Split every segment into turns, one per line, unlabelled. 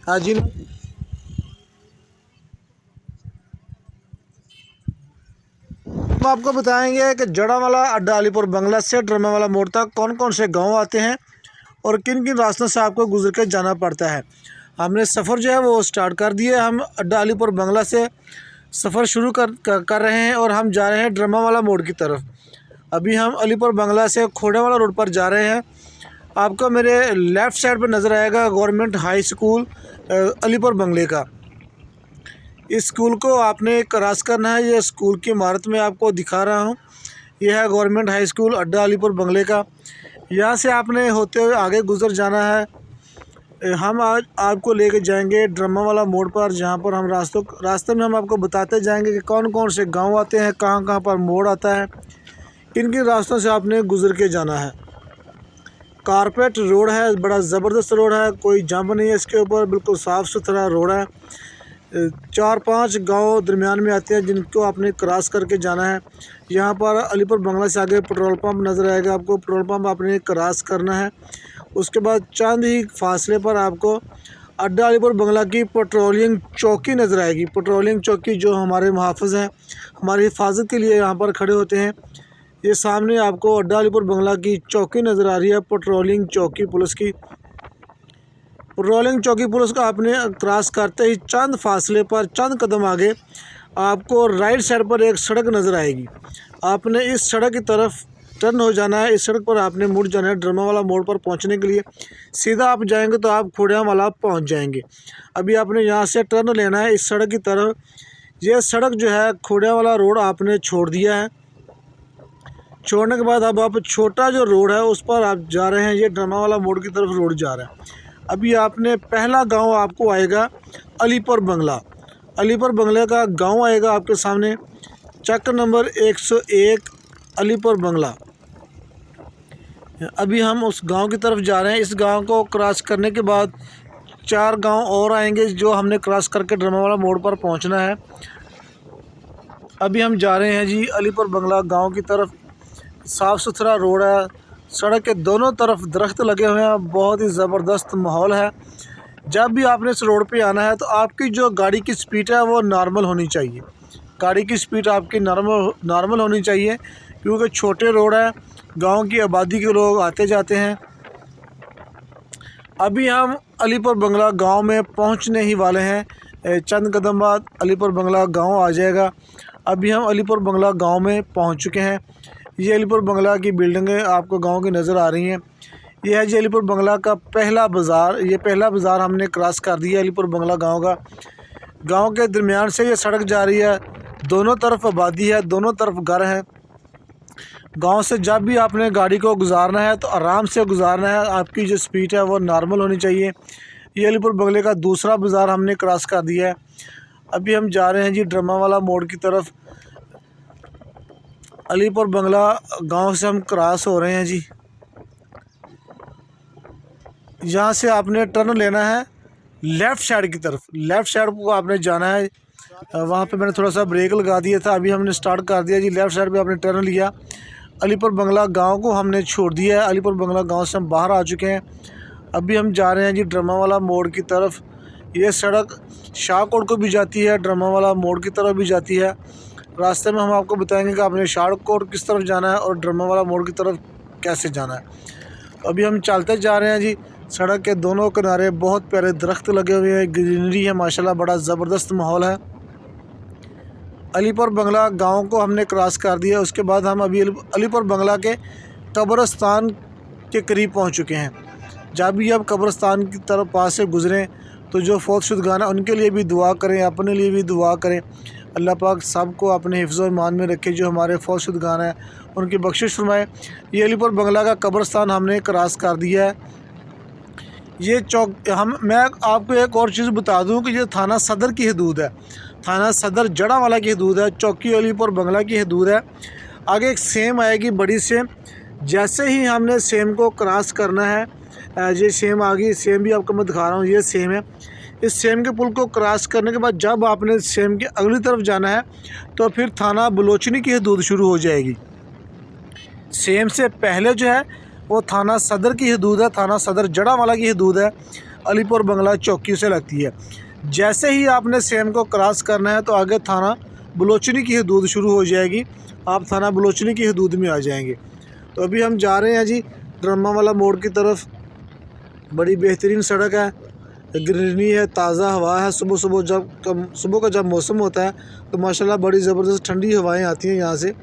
जी हम आपको बताएंगे कि जड़ावाला अड्डा अलीपुर बंगला से ड्रामावाला मोड़ तक कौन कौन से गांव आते हैं और किन किन रास्तों से आपको गुजर कर जाना पड़ता है। हमने सफ़र जो है वो स्टार्ट कर दिया। हम अड्डा अलीपुर बंगला से सफ़र शुरू कर रहे हैं और हम जा रहे हैं ड्रामावाला मोड़ की तरफ। अभी हम अलीपुर बंगला से खोड़ेवाला रोड पर जा रहे हैं। आपको मेरे लेफ़्ट साइड पर नज़र आएगा गवर्नमेंट हाई स्कूल अलीपुर बंगले का। इस स्कूल को आपने क्रॉस करना है। ये स्कूल की इमारत में आपको दिखा रहा हूँ। यह है गवर्नमेंट हाई स्कूल अड्डा अलीपुर बंगले का। यहाँ से आपने होते हुए आगे गुजर जाना है। हम आज आपको लेके जाएंगे ड्रामावाला मोड़ पर, जहाँ पर हम रास्ते में हम आपको बताते जाएंगे कि कौन कौन से गांव आते हैं, कहाँ कहाँ पर मोड़ आता है, किन किन रास्तों से आपने गुजर के जाना है। कारपेट रोड है, बड़ा ज़बरदस्त रोड है, कोई जंप नहीं है इसके ऊपर, बिल्कुल साफ़ सुथरा रोड है। 4-5 गांव दरमियान में आते हैं जिनको आपने क्रॉस करके जाना है। यहाँ पर अलीपुर बंगला से आगे पेट्रोल पंप नज़र आएगा आपको। पेट्रोल पंप आपने क्रॉस करना है। उसके बाद चंद ही फासले पर आपको अड्डा अलीपुर बंगला की पेट्रोलिंग चौकी नज़र आएगी। पेट्रोलिंग चौकी जो हमारे मुहाफ़िज़ हैं, हमारी हिफाजत के लिए यहाँ पर खड़े होते हैं। ये सामने आपको अड्डा अलीपुर बंगला की चौकी नज़र आ रही है, पेट्रोलिंग चौकी पुलिस की। पेट्रोलिंग चौकी पुलिस को आपने क्रॉस करते ही चंद फासले पर, चंद कदम आगे आपको राइट साइड पर एक सड़क नज़र आएगी। आपने इस सड़क की तरफ टर्न हो जाना है। इस सड़क पर आपने मुड़ जाना है। ड्रामावाला मोड़ पर पहुंचने के लिए सीधा आप जाएंगे तो आप खोड़ियावाला पहुंच जाएंगे। अभी आपने यहां से टर्न लेना है इस सड़क की तरफ। यह सड़क जो है खोड़ियावाला रोड आपने छोड़ दिया है। छोड़ने के बाद अब आप छोटा जो रोड है उस पर आप जा रहे हैं। ये ड्रामावाला मोड़ की तरफ रोड जा रहा है। अभी आपने पहला गांव आपको आएगा अलीपुर बंगला। अलीपुर बंगले का गांव आएगा आपके सामने, चक नंबर 101 अलीपुर बंगला। अभी हम उस गांव की तरफ जा रहे हैं। इस गांव को क्रॉस करने के बाद 4 गांव और आएंगे जो हमने क्रॉस करके ड्रामावाला मोड़ पर पहुंचना है। अभी हम जा रहे हैं जी अलीपुर बंगला गांव की तरफ। साफ़ सुथरा रोड है, सड़क के दोनों तरफ दरख्त लगे हुए हैं, बहुत ही ज़बरदस्त माहौल है। जब भी आपने इस रोड पे आना है तो आपकी जो गाड़ी की स्पीड है वो नॉर्मल होनी चाहिए। गाड़ी की स्पीड आपकी नॉर्मल होनी चाहिए क्योंकि छोटे रोड है, गांव की आबादी के लोग आते जाते हैं। अभी हम अलीपुर बंगला गांव में पहुंचने ही वाले हैं। चंद कदम बाद अलीपुर बंगला गांव आ जाएगा। अभी हम अलीपुर बंगला गांव में पहुंच चुके हैं। ये अलीपुर बंगला की बिल्डिंगें आपको गांव की नज़र आ रही हैं। यह है जी अलीपुर बंगला का पहला बाज़ार। ये पहला बाज़ार हमने क्रॉस कर दिया अलीपुर बंगला गांव का। गांव के दरमियान से ये सड़क जा रही है, दोनों तरफ आबादी है, दोनों तरफ घर हैं। गांव से जब भी आपने गाड़ी को गुजारना है तो आराम से गुजारना है। आपकी जो स्पीड है वो नॉर्मल होनी चाहिए। ये अलीपुर बंगले का दूसरा बाज़ार हमने क्रॉस कर दिया है। अभी हम जा रहे हैं जी ड्रामावाला मोड़ की तरफ। अलीपुर बंगला गांव से हम क्रॉस हो रहे हैं जी। यहाँ से आपने टर्न लेना है लेफ़्ट साइड की तरफ। लेफ़्ट साइड को आपने जाना है। वहाँ पे मैंने थोड़ा सा ब्रेक लगा दिया था। अभी हमने स्टार्ट कर दिया जी। लेफ़्ट साइड पे आपने टर्न लिया। अलीपुर बंगला गांव को हमने छोड़ दिया है। अलीपुर बंगला गांव से हम बाहर आ चुके हैं। अभी हम जा रहे हैं जी ड्रामावाला मोड़ की तरफ। ये सड़क शाहकोट को भी जाती है, ड्रामावाला मोड़ की तरफ भी जाती है। रास्ते में हम आपको बताएंगे कि आपने शाहकोट किस तरफ जाना है और ड्रामावाला मोड़ की तरफ कैसे जाना है। अभी हम चलते जा रहे हैं जी। सड़क के दोनों किनारे बहुत प्यारे दरख्त लगे हुए हैं, ग्रीनरी है माशाल्लाह, बड़ा ज़बरदस्त माहौल है। अलीपुर बंगला गांव को हमने क्रॉस कर दिया। उसके बाद हम अभी अलीपुर बंगला के कब्रिस्तान के करीब पहुंच चुके हैं। जब भी आप कब्रिस्तान की तरफ पास से गुज़रें तो जो फौतशुदगान है उनके लिए भी दुआ करें, अपने लिए भी दुआ करें। अल्लाह पाक सबको अपने हिफ्ज़ ईमान में रखे। जो हमारे फौतशुदगान हैं उनकी बख्शिश फरमाए। ये अलीपुर बंगला का कब्रिस्तान हमने क्रॉस कर दिया है। ये चौक मैं आपको एक और चीज़ बता दूं कि ये थाना सदर की हदूद है। थाना सदर जड़ावाला की हदूद है, चौकी अलीपुर बंगला की हदूद है। आगे एक सेम आएगी, बड़ी सेम। जैसे ही हमने सेम को क्रॉस करना है, ये सेम आ गई। सेम भी आपको मैं दिखा रहा हूँ, ये सेम है। इस सेम के पुल को क्रॉस करने के बाद जब आपने सेम की अगली तरफ जाना है तो फिर थाना बलोचनी की हदूद शुरू हो जाएगी। सेम से पहले जो है वो थाना सदर की हदूद है, थाना सदर जड़ावाला की हदूद है। अलीपुर बंगला चौकी से लगती है। जैसे ही आपने सेम को क्रॉस करना है तो आगे थाना बलोचनी की हदूद शुरू हो जाएगी, आप थाना बलोचनी की हदूद में आ जाएंगे। तो अभी हम जा रहे हैं जी ड्रामा वाला मोड़ की तरफ। बड़ी बेहतरीन सड़क है, ग्रीनरी है, ताज़ा हवा है। सुबह का जब मौसम होता है तो माशाल्लाह बड़ी ज़बरदस्त ठंडी हवाएं आती हैं यहाँ से।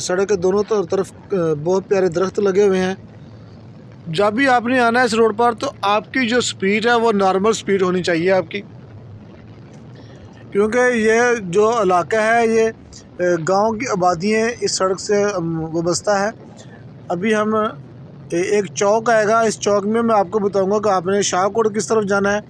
सड़क के दोनों तरफ बहुत प्यारे दरख्त लगे हुए हैं। जब भी आपने आना है इस रोड पर तो आपकी जो स्पीड है वो नॉर्मल स्पीड होनी चाहिए आपकी, क्योंकि ये जो इलाका है ये गांव की आबादियाँ इस सड़क से वाबस्ता है। अभी हम एक चौक आएगा, इस चौक में मैं आपको बताऊंगा कि आपने शाहकोट किस तरफ जाना है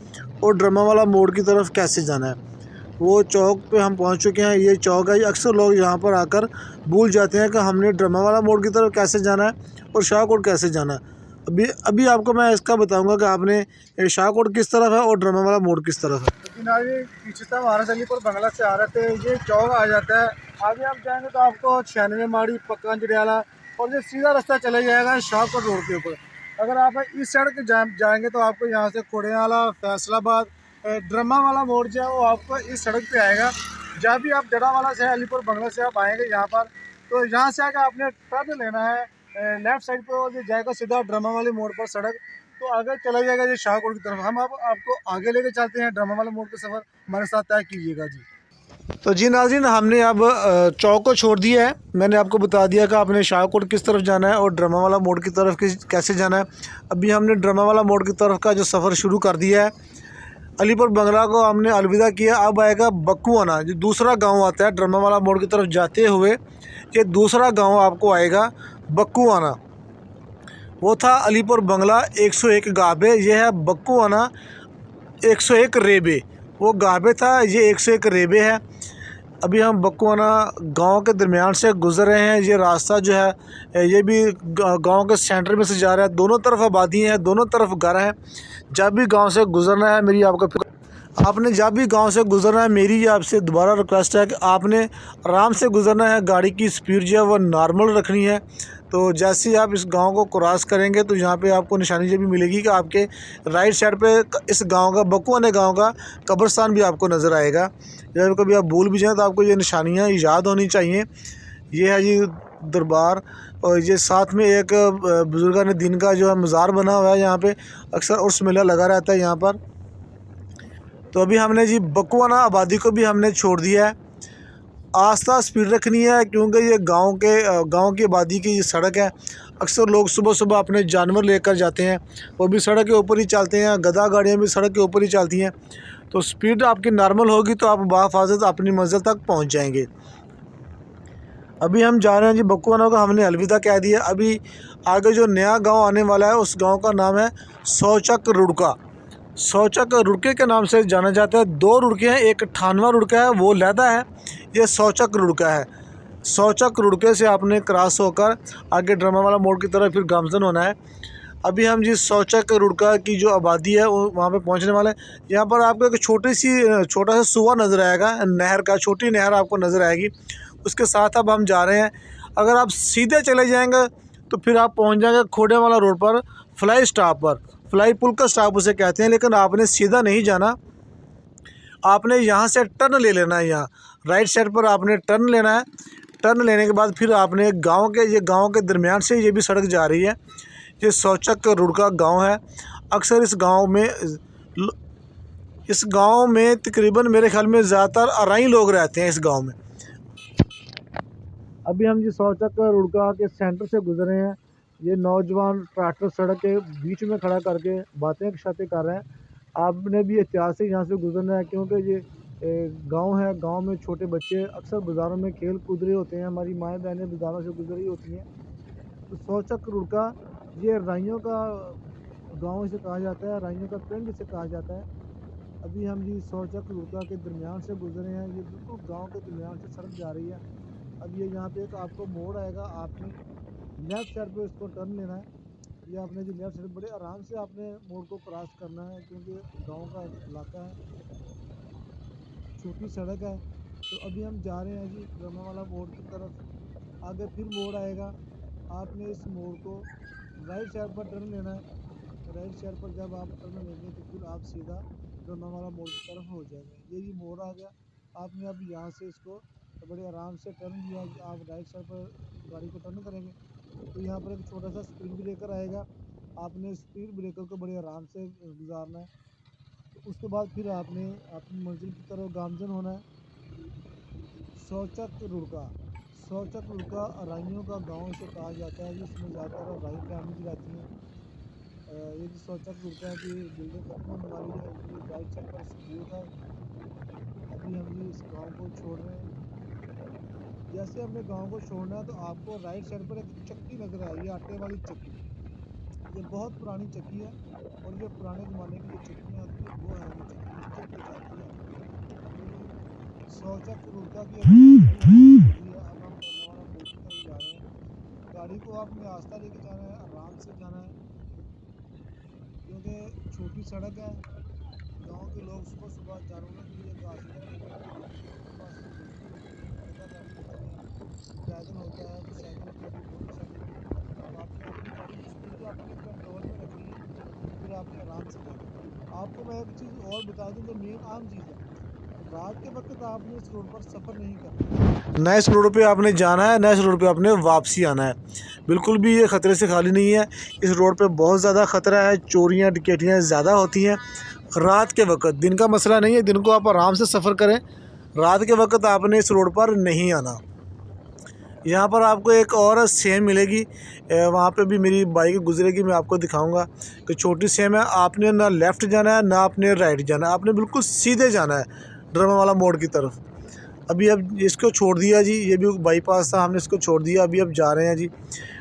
और ड्रामा वाला मोड़ की तरफ कैसे जाना है। वो चौक पे हम पहुंच चुके हैं। ये चौक है, अक्सर लोग यहाँ पर आकर भूल जाते हैं कि हमने ड्रामा वाला मोड़ की तरफ कैसे जाना है और शाहकोट कैसे जाना है। अभी अभी आपको मैं इसका बताऊंगा कि आपने शाहकोट किस तरफ है और ड्रामा वाला मोड़ किस तरफ है। लेकिन आगे पीछे था हमारा अलीपुर बंगला से आ रहे थे, ये चौक आ जाता है। आगे आप जाएंगे तो आपको 96 माड़ी, पक्का जड़ियाला और ये सीधा रास्ता चले जाएगा शाहकोट रोड के ऊपर। अगर आप इस सड़क जाएंगे तो आपको यहाँ से कोड़ियाला, फैसलाबाद, ड्रामा वाला मोड़ जो है वो आपको इस सड़क पे आएगा। जब भी आप जड़ावाला से अलीपुर बंगला से आप आएंगे यहाँ पर, तो यहाँ से आकर आपने टर्न लेना है लेफ्ट साइड पे और ये जाएगा सीधा ड्रामा वाले मोड़ पर सड़क। तो आगे चला जाएगा ये शाहकोट की तरफ। हम आपको आगे लेके चलते हैं, ड्रामा वाले मोड़ का सफ़र हमारे साथ तय कीजिएगा जी। तो जी नाज़रीन, हमने अब चौक को छोड़ दिया है। मैंने आपको बता दिया कि आपने शाहकोट किस तरफ जाना है और ड्रामा वाला मोड़ की तरफ कैसे जाना है। अभी हमने ड्रामा वाला मोड़ की तरफ का जो सफ़र शुरू कर दिया है। अलीपुर बंगला को हमने अलविदा किया। अब आएगा बक्कुआना, जो दूसरा गांव आता है ड्रामा वाला मोड़ की तरफ जाते हुए। ये दूसरा गांव आपको आएगा बक्कुआना। वो था अलीपुर बंगला 101 गाबे, ये है बक्कुआना 101 रेबे। वो गाबे था, ये 101 रेबे है। अभी हम बक्कुआना गांव के दरमियान से गुज़र रहे हैं। ये रास्ता जो है ये भी गांव के सेंटर में से जा रहा है। दोनों तरफ आबादी है, दोनों तरफ घर हैं। जब भी गांव से गुज़रना है आपने जब भी गांव से गुज़रना है, मेरी ये आपसे दोबारा रिक्वेस्ट है कि आपने आराम से गुज़रना है। गाड़ी की स्पीड जो है वो नॉर्मल रखनी है। तो जैसे ही आप इस गांव को क्रॉस करेंगे तो यहाँ पे आपको निशानी ये भी मिलेगी कि आपके राइट साइड पे इस गांव का, बक्कुआना गांव का कब्रिस्तान भी आपको नज़र आएगा। जब कभी आप भूल भी जाएँ तो आपको ये निशानियाँ याद होनी चाहिए। ये है जी दरबार, और ये साथ में एक बुजुर्गान दीन का जो है मज़ार बना हुआ है। यहाँ पे अक्सर उर्स मेला लगा रहता है यहाँ पर। तो अभी हमने जी बक्कुआना आबादी को भी हमने छोड़ दिया है। आस्ता स्पीड रखनी है, क्योंकि ये गांव की आबादी की ये सड़क है। अक्सर लोग सुबह सुबह अपने जानवर लेकर जाते हैं, वो भी सड़क के ऊपर ही चलते हैं। गधा गाड़ियाँ भी सड़क के ऊपर ही चलती हैं। तो स्पीड आपकी नॉर्मल होगी तो आप बाहिफ़ाज़त अपनी मंजिल तक पहुंच जाएंगे। अभी हम जा रहे हैं जी बक्कुआना को हमने अलविदा कह दिया। अभी आगे जो नया गांव आने वाला है उस गांव का नाम है सौचक रुड़का। सौचक रुड़के के नाम से जाना जाता है। दो रुड़के हैं, एक 98वां रुड़का है वो लहदा है, ये सौचक रुड़का है। सौचक रुड़के से आपने क्रॉस होकर आगे ड्रामा वाला मोड़ की तरफ फिर गामजन होना है। अभी हम जी सौचक रुड़का की जो आबादी है वहाँ पे पहुँचने वाले हैं। यहाँ पर आपको एक छोटा सा सुआ नज़र आएगा, नहर का, छोटी नहर आपको नज़र आएगी। उसके साथ अब हम जा रहे हैं। अगर आप सीधे चले जाएंगे तो फिर आप पहुँच जाएंगे खोड़े वाला रोड पर, फ्लाई स्टॉप पर। फ्लाई पुल का स्टॉप उसे कहते हैं। लेकिन आपने सीधा नहीं जाना, आपने यहाँ से टर्न ले लेना है। यहाँ राइट साइड पर आपने टर्न लेना है। टर्न लेने के बाद फिर आपने गांव के दरमियान से ये भी सड़क जा रही है। ये सौचक रुड़का गांव है। अक्सर इस गांव में तकरीबन मेरे ख्याल में ज़्यादातर अराई लोग रहते हैं इस गांव में। अभी हम जी सौचक रुड़का के सेंटर से गुजरे हैं। ये नौजवान ट्रैक्टर सड़क के बीच में खड़ा करके बातें कर रहे हैं। आपने भी एहतियात से यहाँ से गुजरना है, क्योंकि ये गांव है। गांव में छोटे बच्चे अक्सर बाज़ारों में खेल कूद रहे होते हैं। हमारी माएँ बहनें बाज़ारों से गुजर रही होती हैं। तो सौचक रुड़का ये राइयों का गांव इसे कहा जाता है, राइयों का पिंड इसे कहा जाता है। अभी हम जी सौचक रुड़का के दरमियान से गुजरे हैं। ये बिल्कुल गाँव के दरमियान से सड़क जा रही है। अब ये यहाँ पे एक आपको मोड़ आएगा, आपने लेफ़्ट साइड पे इसको टर्न लेना है। ये आपने जो लेफ़्ट साइड बड़े आराम से आपने मोड़ को क्रॉस करना है, क्योंकि गांव का इलाका है, छोटी सड़क है। तो अभी हम जा रहे हैं जी ड्रामा वाला मोड़ की तरफ। आगे फिर मोड़ आएगा, आपने इस मोड़ को राइट साइड पर टर्न लेना है। राइट साइड पर जब आप टर्न लेंगे तो फिर आप सीधा ड्रामा वाला मोड़ की तरफ हो जाएंगे। ये मोड़ आ गया। आपने अब यहाँ से इसको बड़े आराम से टर्न लिया। आप राइट साइड पर गाड़ी को टर्न करेंगे तो यहाँ पर एक छोटा सा स्पीड ब्रेकर आएगा। आपने स्पीड ब्रेकर को बड़े आराम से गुजारना है। तो उसके बाद फिर आपने अपनी मंजिल की तरफ गामजन होना है। शौचक रुड़का, शौचक रुड़का अराइयों का गांव इसे कहा जाता है। जिसमें ज़्यादातर अराई फैमिली रहती हैं। ये जो शौचक रुड़का की बिल्डिंग खत्म होने वाली है। ये राइट साइड पर स्कूल है। अभी हम ये इस गांव को छोड़ रहे हैं। जैसे हमने गांव को छोड़ना है तो आपको राइट साइड पर एक चक्की नजर आएगी, आटे वाली चक्की। ये बहुत पुरानी चक्की है और ये पुराने ज़माने की जो चक्कियाँ आती है वो है वो चक्की इससे जाती है। शौचक रुड़का की अब हम करने वाला मोड़ की तरफ जा रहे हैं। गाड़ी को आपने आस्था लेके जाना है, आराम से जाना है क्योंकि छोटी सड़क है। गांव के लोग सुबह सुबह जानवरों के लिए घास पैदल होता है तो साइकिल पे भी मोटरसाइकिल। आपने अपनी गाड़ी की स्पीड को अपने कंट्रोल में रखनी है फिर आपने आराम से जाना। आपको मैं एक चीज़ और बता दूं जो मेन आम चीज़ है, रात के वक्त आपने इस रोड पर सफ़र नहीं करना। नए इस रोड पे आपने जाना है, नए इस रोड पे आपने वापसी आना है। बिल्कुल भी ये ख़तरे से खाली नहीं है। इस रोड पे बहुत ज़्यादा ख़तरा है। चोरियाँ डकैतियाँ ज़्यादा होती हैं रात के वक्त। दिन का मसला नहीं है, दिन को आप आराम से सफ़र करें। रात के वक्त आपने इस रोड पर नहीं आना। यहाँ पर आपको एक और सेम मिलेगी, वहाँ पे भी मेरी बाइक गुजरेगी, मैं आपको दिखाऊंगा कि छोटी सेम है। आपने ना लेफ़्ट जाना है ना आपने राइट जाना है, आपने बिल्कुल सीधे जाना है ड्रामा वाला मोड़ की तरफ। अभी अब इसको छोड़ दिया जी, ये भी बाईपास था, हमने इसको छोड़ दिया। अभी अब जा रहे हैं जी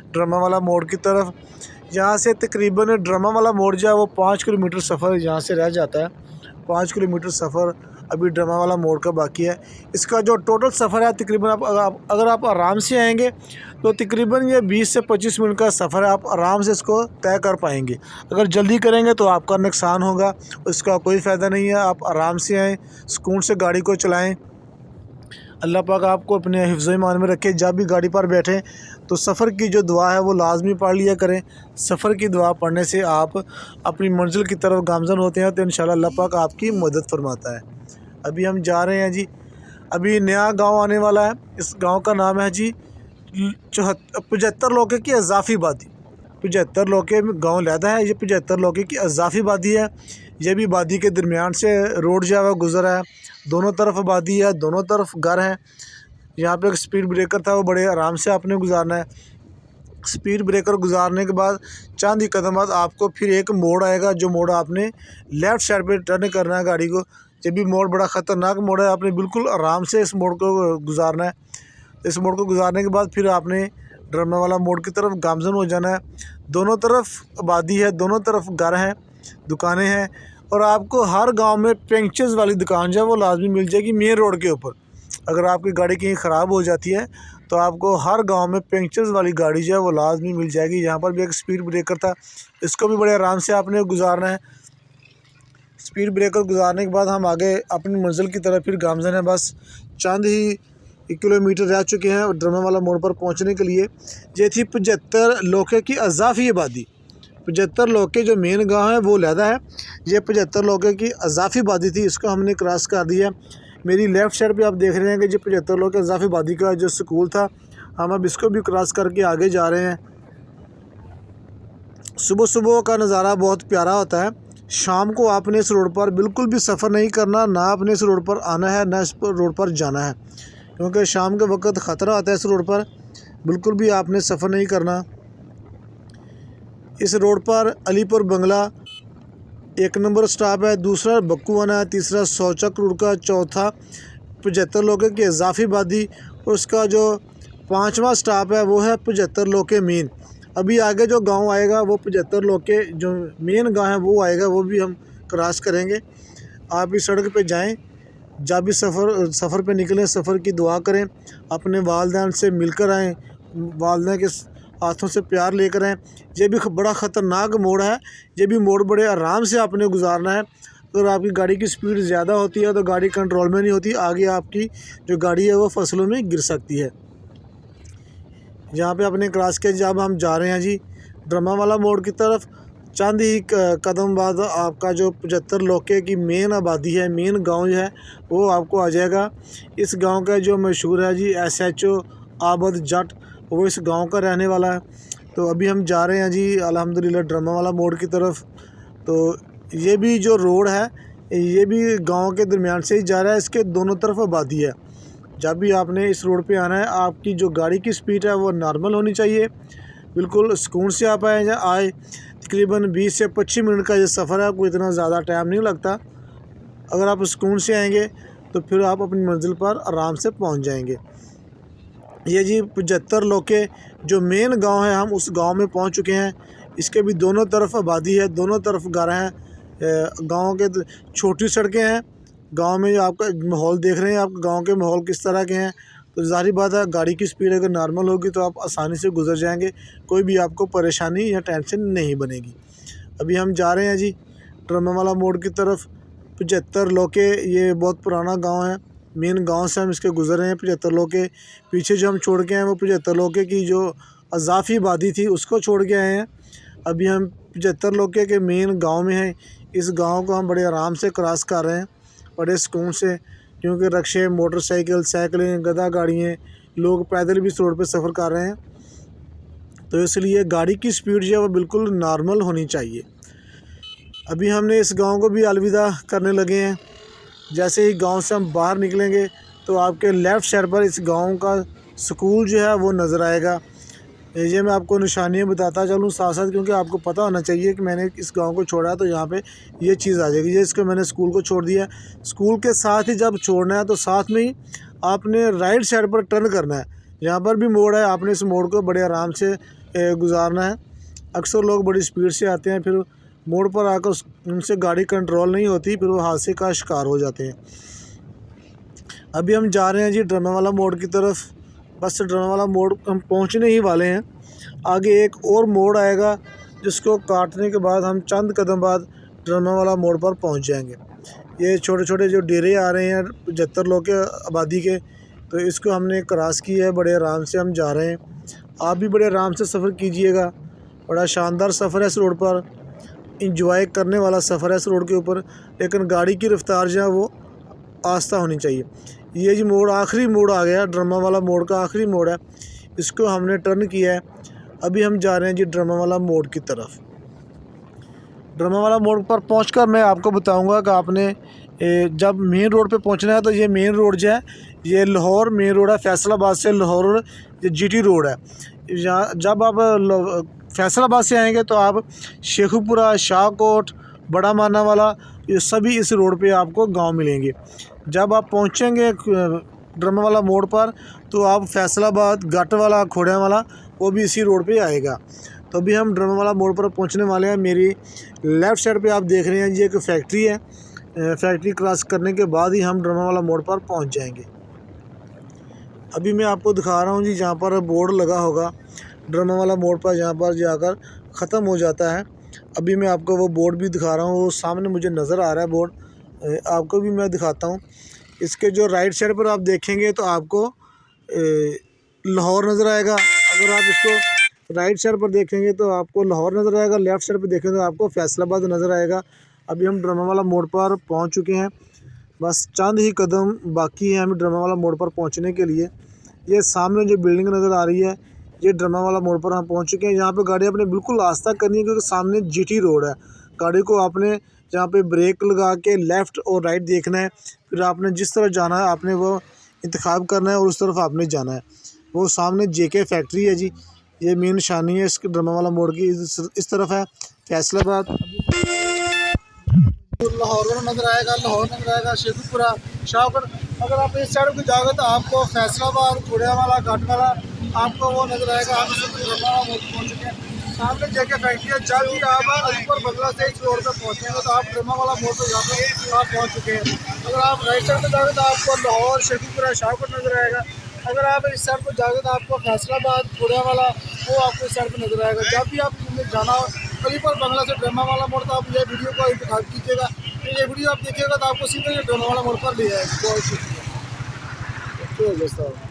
ड्रामा वाला मोड़ की तरफ। यहाँ से तकरीबन ड्रामा वाला मोड़ जो है वो 5 किलोमीटर सफ़र यहाँ से रह जाता है। 5 किलोमीटर सफ़र अभी ड्रामा वाला मोड़ का बाकी है। इसका जो टोटल सफ़र है तकरीबन अगर आप आराम से आएंगे तो तकरीबन ये 20 से 25 मिनट का सफ़र है। आप आराम से इसको तय कर पाएंगे। अगर जल्दी करेंगे तो आपका नुकसान होगा, उसका कोई फ़ायदा नहीं है। आप आराम से आएँ, सुकून से गाड़ी को चलाएँ। अल्लाह पाक आपको अपने हिफ्ज़ ईमान में रखे। जब भी गाड़ी पर बैठें तो सफ़र की जो दुआ है वो लाजमी पढ़ लिया करें। सफ़र की दुआ पढ़ने से आप अपनी मंजिल की तरफ गामज़न होते हैं तो इंशाल्लाह अल्लाह पाक आपकी मदद फरमाता है। अभी हम जा रहे हैं जी, अभी नया गांव आने वाला है। इस गांव का नाम है जी 75 लोके की इजाफी बादी। 75 लोके में गाँव लहदा है। ये 75 लोके की इजाफी बादी है। ये भी बादी के दरमियान से रोड जो है गुजरा है। दोनों तरफ आबादी है, दोनों तरफ घर हैं। यहाँ पे एक स्पीड ब्रेकर था, वो बड़े आराम से आपने गुजारना है। स्पीड ब्रेकर गुजारने के बाद चंद ही कदम बाद आपको फिर एक मोड़ आएगा, जो मोड़ आपने लेफ़्ट साइड पे टर्न करना है गाड़ी को। ये भी मोड़ बड़ा ख़तरनाक मोड़ है, आपने बिल्कुल आराम से इस मोड़ को गुजारना है। इस मोड़ को गुजारने के बाद फिर आपने ड्रामा वाला मोड़ की तरफ गामजन हो जाना है। दोनों तरफ आबादी है, दोनों तरफ घर हैं, दुकानें हैं और आपको हर गांव में पंक्चर्स वाली दुकान जो है वो लाजमी मिल जाएगी मेन रोड के ऊपर। अगर आपकी गाड़ी कहीं ख़राब हो जाती है तो आपको हर गांव में पंक्चर्स वाली गाड़ी जो है वो लाजमी मिल जाएगी। यहाँ पर भी एक स्पीड ब्रेकर था, इसको भी बड़े आराम से आपने गुजारना है। स्पीड ब्रेकर गुजारने के बाद हम आगे अपनी मंजिल की तरफ फिर गामजन है। बस चंद ही किलोमीटर रह चुके हैं ड्रामा वाला मोड़ पर पहुंचने के लिए। ये थी 75 लोके की अजाफी आबादी। 75 लोके जो मेन गांव है वो लहदा है। ये 75 लोके की अजाफी आबादी थी, इसको हमने क्रॉस कर दिया। मेरी लेफ़्ट साइड पे आप देख रहे हैं कि जो 75 लोके अजाफी आबादी का जो स्कूल था, हम अब इसको भी क्रॉस करके आगे जा रहे हैं। सुबह सुबह का नज़ारा बहुत प्यारा होता है। शाम को आपने इस रोड पर बिल्कुल भी सफ़र नहीं करना, ना आपने इस रोड पर आना है ना इस रोड पर जाना है, क्योंकि शाम के वक्त ख़तरा होता है। इस रोड पर बिल्कुल भी आपने सफ़र नहीं करना। इस रोड पर अलीपुर बंगला 1 नंबर स्टॉप है, दूसरा बक्कूवाना है, तीसरा शौचक रुड़का, चौथा 75 लोके की इजाफी आबादी और उसका जो 5वां स्टॉप है वो है 75 लोके मेन। अभी आगे जो गांव आएगा वो 75 लोके जो मेन गांव है वो आएगा, वो भी हम क्रॉस करेंगे। आप इस सड़क पे जाएं, जब भी सफ़र पे निकलें सफ़र की दुआ करें, अपने वालिदैन से मिलकर आएँ, वालिदैन के हाथों से प्यार लेकर आएँ। ये भी बड़ा ख़तरनाक मोड़ है, ये भी मोड़ बड़े आराम से आपने गुजारना है। अगर आपकी गाड़ी की स्पीड ज़्यादा होती है तो गाड़ी कंट्रोल में नहीं होती, आगे आपकी जो गाड़ी है वो फसलों में गिर सकती है। यहाँ पे अपने क्रॉस के जब हम जा रहे हैं जी ड्रामा वाला मोड़ की तरफ, चंद ही कदम बाद आपका जो 75 लोके की मेन आबादी है, मेन गांव है, वो आपको आ जाएगा। इस गांव का जो मशहूर है जी SHO आबद जट, वो इस गांव का रहने वाला है। तो अभी हम जा रहे हैं जी अल्हम्दुलिल्लाह ड्रामावाला मोड़ की तरफ। तो ये भी जो रोड है ये भी गांव के दरमियान से ही जा रहा है, इसके दोनों तरफ आबादी है। जब भी आपने इस रोड पे आना है, आपकी जो गाड़ी की स्पीड है वो नॉर्मल होनी चाहिए, बिल्कुल सुकून से आप आए। तकरीबन 20 से 25 मिनट का ये सफ़र है, कोई इतना ज़्यादा टाइम नहीं लगता। अगर आप सुकून से आएंगे तो फिर आप अपनी मंजिल पर आराम से पहुंच जाएंगे। ये जी 75 लोके जो मेन गांव है, हम उस गांव में पहुंच चुके हैं। इसके भी दोनों तरफ आबादी है, दोनों तरफ घर हैं। गांव के छोटी सड़कें हैं। गांव में आपका माहौल देख रहे हैं, आप गांव के माहौल किस तरह के हैं। तो ज़ाहिर बात है, गाड़ी की स्पीड अगर नॉर्मल होगी तो आप आसानी से गुजर जाएंगे, कोई भी आपको परेशानी या टेंशन नहीं बनेगी। अभी हम जा रहे हैं जी ड्रामावाला मोड़ की तरफ। 75 लोके ये बहुत पुराना गांव है, मेन गांव से हम इसके गुजर रहे हैं। 75 लोके पीछे जो हम छोड़ के आए, वो 75 लोके की जो अजाफी आबादी थी उसको छोड़ के आए हैं। अभी हम 75 लोके के मेन गांव में हैं। इस गांव को हम बड़े आराम से क्रॉस कर रहे हैं, बड़े सुकून से, क्योंकि रक्शे, मोटरसाइकिल, साइकिलें, गधा गाड़ियाँ, लोग पैदल भी इस रोड पर सफ़र कर रहे हैं। तो इसलिए गाड़ी की स्पीड जो है वो बिल्कुल नॉर्मल होनी चाहिए। अभी हमने इस गांव को भी अलविदा करने लगे हैं। जैसे ही गांव से हम बाहर निकलेंगे तो आपके लेफ़्ट साइड पर इस गांव का स्कूल जो है वो नज़र आएगा। ये मैं आपको निशानियाँ बताता चलूँ साथ साथ, क्योंकि आपको पता होना चाहिए कि मैंने इस गांव को छोड़ा है तो यहाँ पे ये चीज़ आ जाएगी। ये इसको मैंने स्कूल को छोड़ दिया। स्कूल के साथ ही जब छोड़ना है तो साथ में ही आपने राइट साइड पर टर्न करना है। यहाँ पर भी मोड़ है, आपने इस मोड़ को बड़े आराम से गुजारना है। अक्सर लोग बड़ी स्पीड से आते हैं, फिर मोड़ पर आकर उनसे गाड़ी कंट्रोल नहीं होती, फिर वो हादसे का शिकार हो जाते हैं। अभी हम जा रहे हैं जी ड्रामावाला मोड़ की तरफ। बस ड्रामावाला मोड़ हम पहुंचने ही वाले हैं। आगे एक और मोड़ आएगा जिसको काटने के बाद हम चंद कदम बाद ड्रामावाला मोड़ पर पहुंच जाएंगे। ये छोटे छोटे जो डेरे आ रहे हैं 75 लोग के आबादी के, तो इसको हमने क्रॉस किया है, बड़े आराम से हम जा रहे हैं। आप भी बड़े आराम से सफ़र कीजिएगा। बड़ा शानदार सफ़र है इस रोड पर, इंजॉय करने वाला सफ़र है इस रोड के ऊपर, लेकिन गाड़ी की रफ्तार जो है वो आस्ता होनी चाहिए। ये जी मोड़, आखिरी मोड़ आ गया, ड्रामावाला मोड़ का आखिरी मोड़ है, इसको हमने टर्न किया है। अभी हम जा रहे हैं जी ड्रामावाला मोड़ की तरफ। ड्रामावाला मोड़ पर पहुंचकर मैं आपको बताऊंगा कि आपने जब मेन रोड पे पहुंचना है तो ये मेन रोड जो है ये लाहौर मेन रोड है, फैसलाबाद से लाहौर ये GT रोड है। यहाँ जब आप फैसलाबाद से आएंगे तो आप शेखुपुरा, शाहकोट, बड़ा माना वाला, ये सभी इस रोड पे आपको गांव मिलेंगे। जब आप पहुंचेंगे ड्रामावाला मोड़ पर तो आप फैसलाबाद, गट वाला, खोड़िया वाला, वो भी इसी रोड पे आएगा। तो अभी हम ड्रामावाला मोड़ पर पहुंचने वाले हैं। मेरी लेफ़्ट साइड पे आप देख रहे हैं ये एक फैक्ट्री है। फैक्ट्री क्रॉस करने के बाद ही हम ड्रामावाला मोड़ पर पहुंच जाएंगे। अभी मैं आपको दिखा रहा हूँ जी, जहाँ पर बोर्ड लगा होगा ड्रामावाला मोड़ पर, जहाँ पर जाकर ख़त्म हो जाता है। अभी मैं आपको वो बोर्ड भी दिखा रहा हूँ, वो सामने मुझे नज़र आ रहा है बोर्ड, आपको भी मैं दिखाता हूँ। इसके जो राइट साइड पर आप देखेंगे तो आपको लाहौर नज़र आएगा। अगर आप इसको राइट साइड पर देखेंगे तो आपको लाहौर नज़र आएगा, लेफ़्ट साइड पर देखेंगे तो आपको फैसलाबाद नज़र आएगा। अभी हम ड्रामावाला मोड़ पर पहुंच चुके हैं, बस चंद ही कदम बाकी हैं हमें ड्रामावाला मोड़ पर पहुंचने के लिए। ये सामने जो बिल्डिंग नज़र आ रही है, ये ड्रामावाला मोड़ पर हम पहुंच चुके हैं। यहाँ पे गाड़ी अपने बिल्कुल आस्था करनी है, क्योंकि सामने GT रोड है। गाड़ी को आपने यहाँ पे ब्रेक लगा के लेफ़्ट और राइट देखना है, फिर आपने जिस तरफ जाना है आपने वो इंतखाब करना है और उस तरफ आपने जाना है। वो सामने JK फैक्ट्री है जी, ये मेन निशानी है इसके ड्रामावाला मोड़ की। इस तरफ है फैसलाबाद, लाहौर नज़र आएगा, लाहौर नज़र आएगा, शेखुपुरा, शाहपुर। अगर आप इस साइड को जाओगे तो आपको फैसलाबाद, खोड़िया वाला, घाट वाला, आपको वो नज़र आएगा। हम ड्रामावाला मोड़ पहुँच चुके हैं। सामने JK फैक्ट्री है। जब भी आप अलीपुर बंगला से इस रोड पर पहुँचेंगे तो आप ड्रामावाला मोड़ पर यहाँ पर आप पहुँच चुके हैं। अगर आप राइट साइड पर जाओगे तो आपको लाहौर, शेखुपुरा, शाहपुर नज़र आएगा। अगर आप इस साइड पर जाओगे तो आपको फैसलाबाद, खोड़िया वाला, वो आपको इस साइड पर नज़र आएगा। जब भी आप जाना हो अलीपुर बंगला से ड्रामावाला मोड़, तो आप ये वीडियो का इंतखाब कीजिएगा। ये वीडियो आप देखिएगा तो आपको सीधे ड्रामावाला मोड़ पर ले जाएगा। बहुत शुक्रिया दोस्तों।